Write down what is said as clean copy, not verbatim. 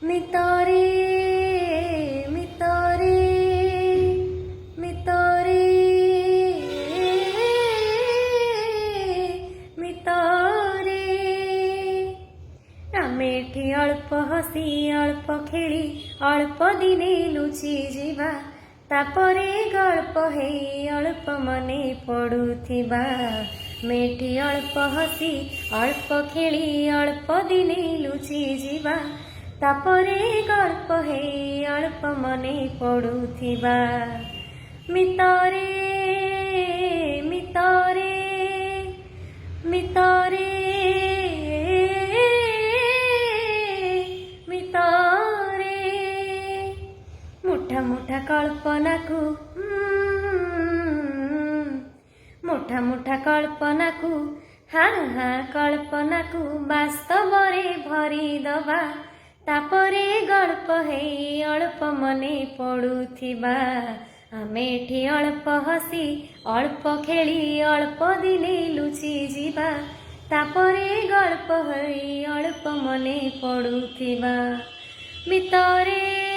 ମିତରେ ମିତରେ ମିତରେ ମିତରେ ଆମେ ଏଠି ଅଳ୍ପ ହସି ଅଳ୍ପ ଖେଳି ଅଳ୍ପ ଦିନେ ଲୁଚି ଯିବା ତାପରେ ଗଳ୍ପ ହେଇ ଅଳ୍ପ ମନେ ପଡୁଥିବା ମେଠି ଅଳ୍ପ ହସି ଅଳ୍ପ ଖେଳି ଅଳ୍ପ ଦିନେ ଲୁଚି ଯିବା ତାପରେ ଗଳ୍ପ ହେଇ ଅଳ୍ପ ମନେ ପଡୁଥିବା ମିତରେ ମିତରେ ମିତରେ ମିତରେ ମୁଠା ମୁଠା କଳ୍ପନାକୁ ମୁଠା ମୁଠା କଳ୍ପନାକୁ ହାଁ ହାଁ କଳ୍ପନାକୁ ବାସ୍ତବରେ ଭରିଦବା ତାପରେ ଗଳ୍ପ ହେଇ ଅଳ୍ପ ମନେ ପଡୁଥିବା ଆମେ ଏଠି ଅଳ୍ପ ହସି ଅଳ୍ପ ଖେଳି ଅଳ୍ପ ଦିନେ ଲୁଚି ଯିବା ତାପରେ ଗଳ୍ପ ହେଇ ଅଳ୍ପ ମନେ ପଡୁଥିବା ମିତରେ